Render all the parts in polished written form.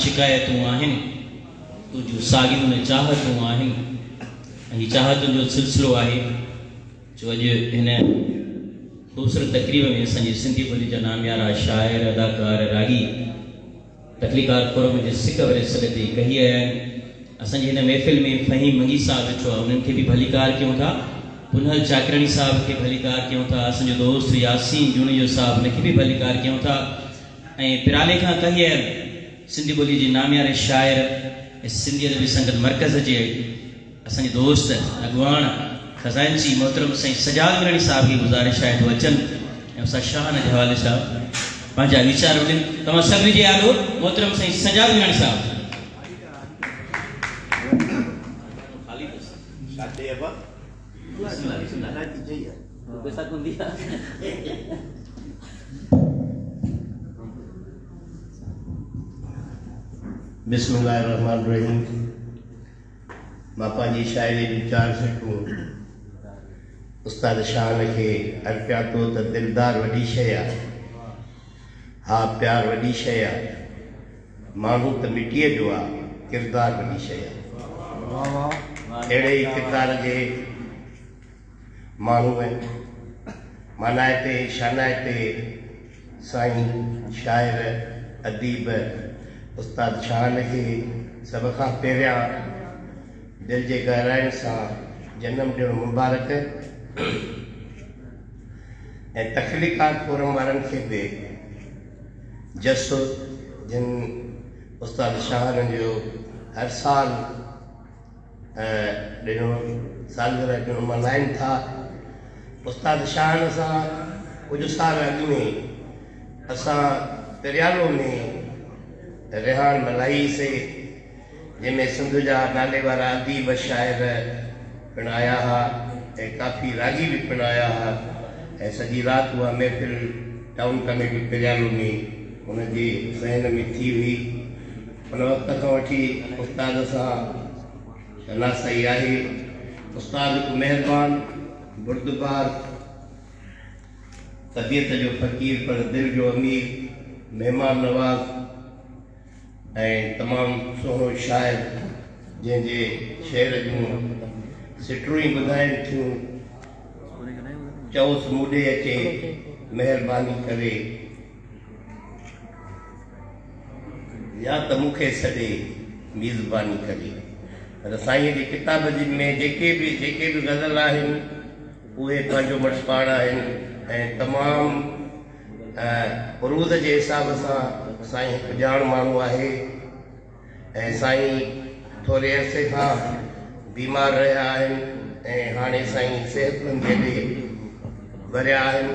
शिकायतूं आहिनि तुंहिंजूं साॻियूं में चाहतूं आहिनि हीअ चाहतुनि जो सिलसिलो आहे जो अॼु हिन ख़ूबसूरत तक़रीब में असांजी सिंधी ॿोली जा नामियारा शाइर अदाकार रागी तख़लीक़ात फोरम जे सिक वरे सॾ ते कही आया आहिनि। असांजी हिन महफ़िल में फ़हीम मंगी साहब वेठो आहे, उन्हनि खे बि भलीकार कयूं था। पुनहल चाकराणी साहब खे भलीकार कयूं था। असांजो दोस्त यासीन जूणियो साहब उनखे बि भलीकार कयूं था। ऐं पिराले खां कही आहिनि सिंधी ॿोली जे नामियारे शाइर ऐं सिंधी अदबी संगत मर्कज़ जे असांजे दोस्त अॻवान ख़ज़ानची मोहतरम साईं सजाद मिराणी साहब की गुज़ारिश आहे तो अचनि ऐं असां शाहन जे हवाले सां पंहिंजा वीचार वठनि। तव्हां सभिनी जे आलो मोहतरम साईं सजाद मिराणी साहब। बिस्मिल्लाहिर्रहमानिर्रहीम। मां पंहिंजी शाइरी जूं 4 सिटूं उस्ताद शान खे अर्पिया थो त दिलदार वॾी शइ आहे, हा प्यार वॾी शइ आहे, माण्हू त मिटीअ जो आहे, किरदार वॾी शइ आहे। अहिड़े ई किरदार जे माण्हू आहिनि। मानाए ते शानाए ते साईं शाइर अदीब उस्ताद शान खे सभ खां पहिरियां दिलि जे गहराइनि सां जनम ॾिणु मुबारक ऐं तख़लीक़ात फोरम वारनि खे बि जसो जिन उस्ताद शान जो हर साल ॾिणु सालगिरह ॾिणु मल्हाइनि था। उस्ताद शान सां कुझु साल अॻु में असां दरियालो में रिहान मल्हाईसीं, जंहिंमें सिंध जा नाले वारा अदीब शाइर पिणु आया हुआ ऐं काफ़ी रागी बि पिणु आया हुआ ऐं सॼी राति उहा महफ़िल टाउन कमेटी दरियालो में हुनजी ज़हन में थी हुई। उन वक़्त खां वठी उस्ताद सां शनासाई आहे। उस्ताद हिकु महिरबान बुर्दबार तबियत जो फ़क़ीर पर दिलि जो अमीर महिमान नवाज़ ऐं तमामु सुहिणो शाइर जंहिंजे शेर जूं सिटरूं ई ॿुधाइनि थियूं। चओसि मूॾे अचे महिरबानी करे या त मूंखे सॾे मेज़बानी करे। पर साईं जी किताब जी में जेके बि ग़ज़ल आहिनि उहे पंहिंजो वटि पाण आहिनि ऐं तमामु उरूद जे हिसाब सां साईं हिकु ॼाण माण्हू आहे ऐं साईं थोरे अरसे खां बीमार रहिया आहिनि ऐं हाणे साईं सिहतमंद ॾे वरिया आहिनि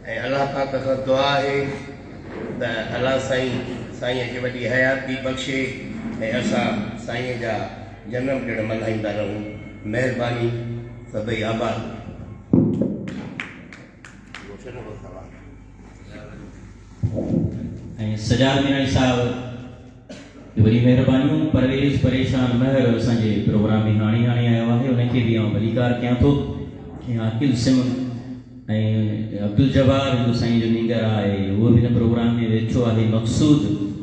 ऐं अलाह पाक खां दुआ आहे त अलाह साईं खे वॾी हयाती बख़्शे ऐं असां साईं जा जनम ॾिण मल्हाईंदा रहूं। महिरबानी सभई आबाद। ऐं सजाद मिराणी साहब वरी महिरबानियूं। परवेज़ परेशान महर असांजे प्रोग्राम में हाणे आयो आहे, उनखे बि आउं भलीकार कयां थो। ऐं आकिल सिम ऐं अब्दुल जब्बार जो साईं जो नींगर आहे, उहो बि हिन प्रोग्राम में वेठो आहे। मक़सूद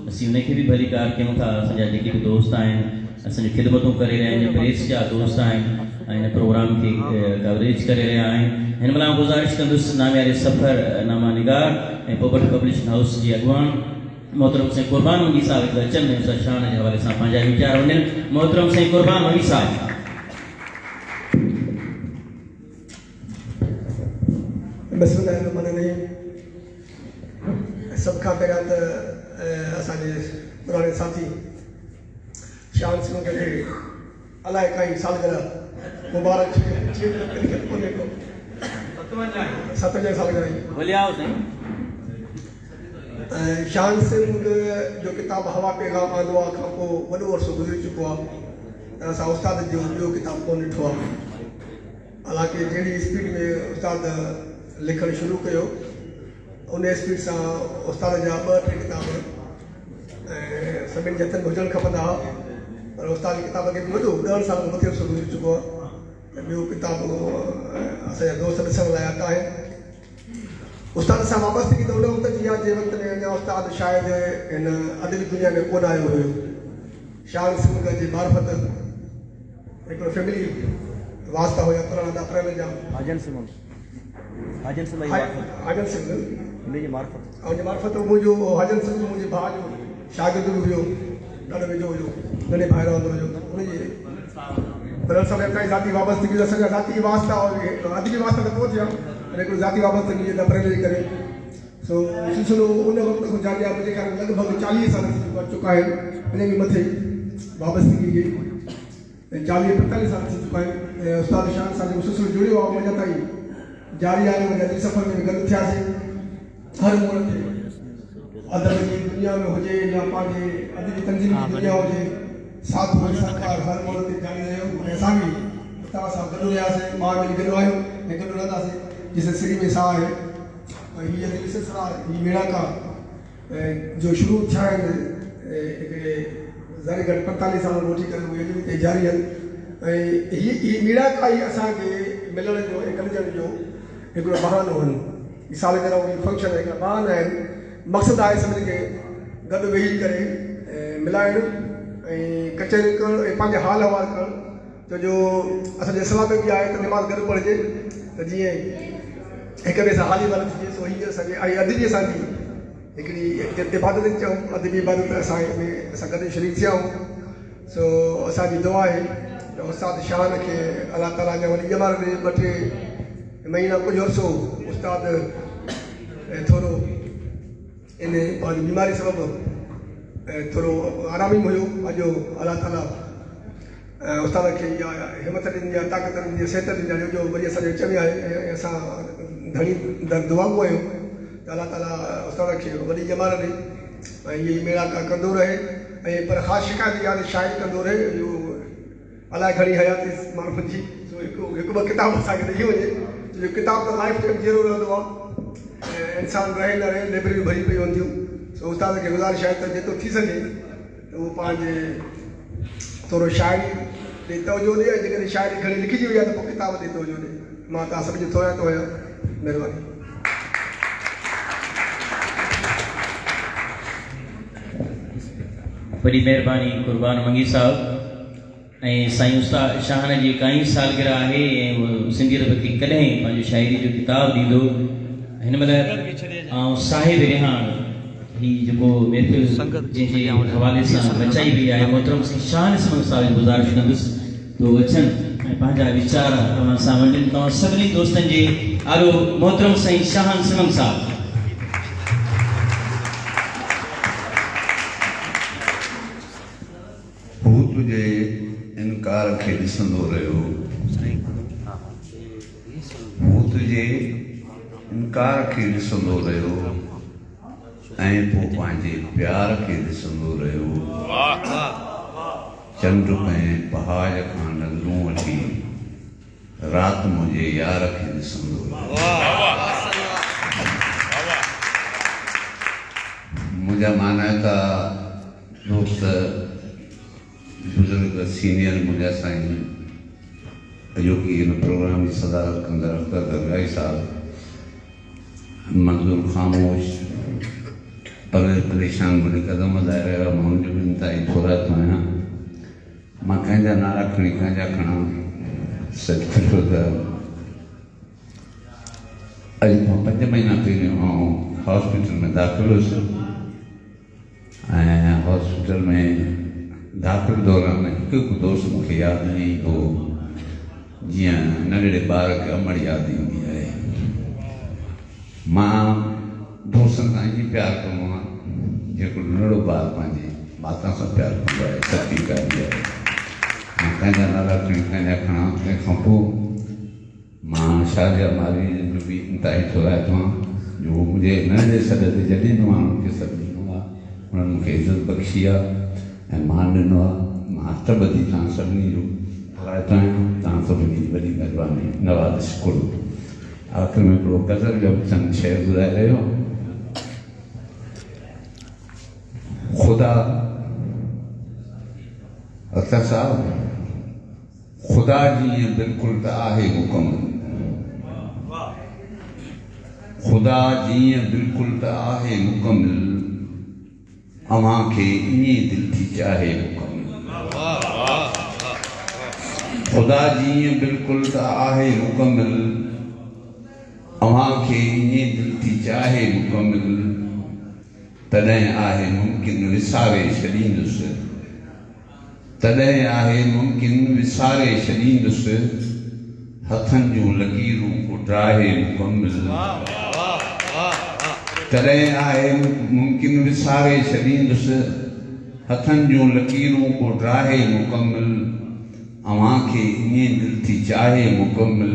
असीं उनखे बि भलीकार कयूं था। असांजा जेके बि दोस्त आहिनि असांजी ख़िदमतूं करे रहिया आहिनि, प्रेस जा दोस्त आहिनि ऐं हिन प्रोग्राम खे कवरेज करे रहिया आहिनि। हिन महिल गुज़ारिश कंदुसि नामियारे सफ़र नामा निगार ऐं पोपट पब्लिशिंग हाउस जी अॻवान मोहतरम साईं कुर्बान मंगी साहब अचनि ऐं शान जे हवाले सां पंहिंजा वीचार वञनि। मोहतरम साईं कुर्बान मंगी साहब। बिस्मिल्लाहिर्रहमानिर्रहीम। सब खां पहिरियां त असांजे पुराणे साथी शान सिंह खे अलाए काई सालगिरह मुबारक 57 सालगिरह शान सिंह जो किताब हवा पैगाम आंदो आहे खां पोइ वॾो अरसो गुज़री चुको आहे। असां उस्ताद जो ॿियो किताब कोन ॾिठो आहे। हालांकि जहिड़ी स्पीड में उस्ताद लिखणु शुरू कयो उन स्पीड सां उस्ताद जा 2-3 किताब सभिनी जे हथनि में हुजणु खपंदा हुआ, पर उस्ताद जी किताब खे बि वॾो 10 साल खां मथे अरसो गुज़री चुको आहे। त ॿियो किताब असांजा दोस्त ॾिसण लाइ आता आहिनि। उस्ताद सां वाबस्तगी त उन वक़्त जी आहे जंहिं वक़्त में अञा उस्ताद शायदि हिन अदबी दुनिया में कोन आयो हुयो। शान सिंह जी मार्फत हिकिड़ो फैमिली वास्ता हुया पुराणा अप्रैल जा हाजन सिंह मार्फत मुंहिंजो हाजन सिंह मुंहिंजे भाउ जो शागिर्द बि हुयो, ॾाढो वेझो हुयो, नंढे भाउ रहंदो हुयो। उनजी पर सभु काई ज़ाती वाबस्तगी असांजा ज़ाती वास्ता अदबी वास्ता त कोन थिया, पर हिकिड़ो ज़ाती वाबस्तगी जे अप्रैल जे करे सो सिलसिलो उन वक़्त खां जारी आहे। मुंहिंजे ख़्याल में लॻभॻि 40 साल थी चुका आहिनि इन बि मथे वाबस्तगी खे, 40-45 साल थी चुका आहिनि। उस्ताद शान सां जेको सिलसिलो जुड़ियो आहे अञा ताईं जारी आहे। मुंहिंजे अदबी सफ़र में गॾु थियासीं। हर मोड़ ते अदब जी दुनिया में हुजे या पंहिंजे अदबी तंज़ीम जी दुनिया हुजे, साथ सरकार हर मोड़ ते जारी रहियो। ऐं असां बि उस्ताद सां गॾु रहियासीं, मां बि गॾु आहियूं ऐं गॾु रहंदासीं जिस सिरी में साह आहे। हीअ अदबी सिलसिला हीअ मेड़ाका जो शुरू थिया आहिनि हिकिड़े ज़ारी घटि 45 साल वठी करे उहे अॼु बि जारी आहिनि। ऐं हीअ मेड़ाका ई असांखे मिलण जो ऐं गॾिजण जो हिकिड़ो बहानो आहिनि। सालगिरह हुई फंक्शन हिकिड़ा बहाना आहिनि। मक़सदु आहे सभिनी खे गॾु वेही करे मिलाइणु ऐं कचहरी करणु ऐं पंहिंजे हाल अहिवाल करणु। छो जो असांजे इस्लाम में बि आहे त निमाज़ गॾु पढ़िजे त जीअं हिक ॿिए सां हाली वाली थिए। सो हीअ असांजी ऐं अदबी असांजी हिकिड़ी इबादत चऊं, अदबी इबादत असां गॾु शरीक थिया आहियूं। सो असांजी दुआ आहे त उस्ताद शान खे अलाह ताला जा वॾी ॼमार ॾे। 2-3 महीना कुझु अरसो उस्ताद थोरो इन पंहिंजी बीमारी सबबु थोरो आराम ई हुयो। अॼु अलाह ताला उस्ताद खे इहा हिमत ॾिनी आहे, ताक़त ॾिनी आहे, सिहत ॾिनी आहे। जो वरी असांजे विच में आहे ऐं असां घणी दुआऊं आहियूं त अलाह ताला उस्ताद खे वॾी ॼमार ॾे ऐं इहे मेड़ाका कंदो रहे। ऐं पर ख़ासि शिकायत इहा त शाइरी कंदो रहे। इहो अलाए घणी हयाती माण्हुनि जी। सो हिकु 2 किताब असांखे ॾेई वञे। जो किताब त लाइफ टाइम जहिड़ो रहंदो आहे, इंसानु रहे न रहे लाइब्रेरियूं भरी पयूं हूंदियूं। सो उस्ताद खे गुज़ारिश आहे त जेतिरो थी सघे त उहो पंहिंजे थोरो शाइरी ॾे तवजो ॾे। ऐं जेकॾहिं शाइरी घणी लिखिजी वई आहे त पोइ किताब ॾे तवजो ॾे। मां तव्हां सभिनी जो थोरा थो आहियां। महिरबानी। वॾी महिरबानी कुर्बान मंगी साहब। ऐं साईं उस्ताद शान जी काई सालगिरह आहे ऐं सिंधियत बि कॾहिं पंहिंजो शाइरी जो किताबु ॾींदो। हिन महिल ऐं साहिब रिहान ही जेको महफ़िल जंहिंजे हवाले सां रचाई वई आहे, मोहतरम साईं शान सिंह साहब जी गुज़ारिश कंदुसि तो अचनि ऐं पंहिंजा वीचार तव्हां सां वंडनि। तव्हां सभिनी दोस्तनि जे आलो मोहतरम साईं शान सिंह साहब। हू तुंहिंजे इनकार खे ॾिसंदो रहियो, हू तुंहिंजे इनकार खे ॾिसंदो रहियो ऐं पोइ पंहिंजे प्यार खे ॾिसंदो रहियो। चंड ऐं पहाड़ खां नज़रूं वठी राति मुंहिंजे यार खे ॾिसंदो रहियो। मुंहिंजा मानाइता दोस्त बुज़ुर्ग सीनियर मुंहिंजा साईं अॼोकी हिन प्रोग्राम जी सदारत कंदड़ अख्तर दरगाही साहब, मंज़ूर ख़ामोश, परवेज़ परेशान मुंहिंजे कदम हलाए रहिया। मां हुनजो बि ताईं थोरा थो आहियां। मां कंहिंजा नारा खणी कंहिंजा खणा। सच पुछो त अॼु खां 5 महीना पहिरियों आउं हॉस्पिटल में दाख़िल हुयुसि ऐं हॉस्पिटल में दाख़िल दौरान हिकु दोस्त मूंखे यादि न ईंदो जीअं नंढड़े ॿार खे अमड़ यादि ईंदी आहे। मां दोस्तनि सां ईअं प्यारु कंदो आहियां जेको नंढड़ो ॿार पंहिंजी माता सां प्यारु कंदो आहे, सची ॻाल्हि आहे। मां कंहिंजा नाला खणी कंहिंजा खणा, तंहिंखां पोइ मां शाहजहा माली जो बि इंतिहाई थोराइतो आहियां जो मुंहिंजे नंढे सॾ ते जॾहिं बि माण्हुनि खे सॾु ॾिनो आहे उन्हनि मूंखे इज़त बख़्शी आहे ऐं मान ॾिनो आहे। मां हथ ॿधी तव्हां सभिनी जो थोराइतो आहियां। तव्हां सभिनी जी वॾी महिरबानी, नवाज़ शुकुर। आख़िर में हिकिड़ो गज़ल जो चंद शेर ॿुधाए रहियो। ख़ुदा अख्तर साहब, ख़ुदा जीअं बिल्कुलु त आहे मुकमल, ख़ुदा जीअं बिल्कुलु त आहे मुकमल, अव्हां खे ईअं दिलि थी चाहे मुकमल। ख़ुदा जीअं बिल्कुलु त आहे मुकमल, अव्हां खे ईअं दिलि थी चाहे मुकमल, तॾहिं आहे मुमकिन विसारे छॾींदुसि, तॾहिं आहे मुमकिन विसारे छॾींदुसि, हथनि जूं लकीरूं को ड्राहे मुकमल। तॾहिं आहे मुमकिन विसारे छॾींदुसि, हथनि जूं लकीरूं को ड्राहे मुकमल, अव्हां खे ईअं दिलि थी चाहे मुकमल।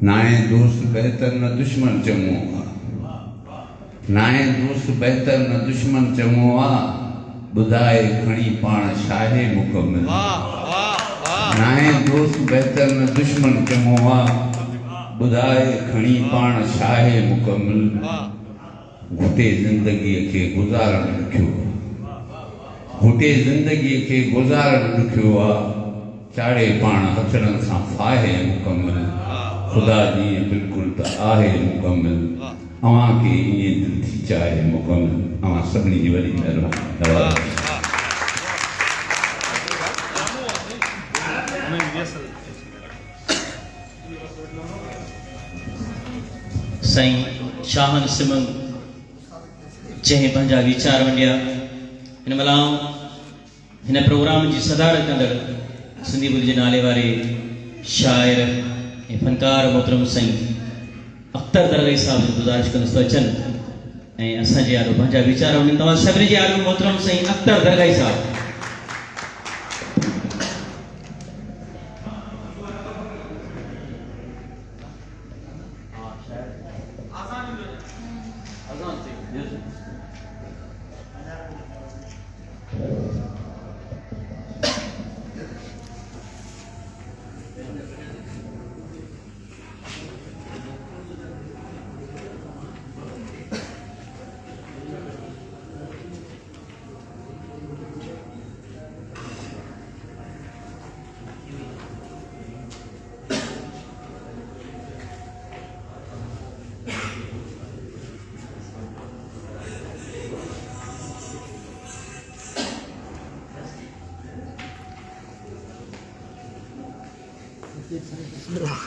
नाहे दोस्त बहितर न दुश्मन चङो आहे, नाहे दोस्त बहितर न दुश्मन चङो आहे, ॿुधाए खणी पाण छाहे मुकमल। नाहे दोस्त बहितर न दुश्मन चङो आहे, ॿुधाए खणी पाण छाहे मुकमल। घुटे ज़िंदगीअ खे गुज़ारणु ॾुखियो, घुटे ज़िंदगीअ खे गुज़ारणु ॾुखियो आहे, चाढ़े पाण हथड़नि सां फाहे मुकमल। ख़ुदा जीअं बिल्कुलु त आहे मुकमल, अव्हां खे ईअं दिलि थी चाहे मुकमल। अव्हां सभिनी जी वॾी महिरबानी। साईं शाहन सिमन जंहिं पंहिंजा वीचार वंडिया, हिन महिल हिन प्रोग्राम जी सदारत कंदड़ सिंधी ॿोली जे नाले वारे शाइर ऐं फनकार मोहतरम साईं अख्तर दरगाही साहब जी गुज़ारिश कंदुसि त अचनि ऐं असांजे यारो पंहिंजा वीचार वञनि। तव्हां सभिनी जे यारो मोहतरम साईं अख्तर दरगाही साहब। Bismillah.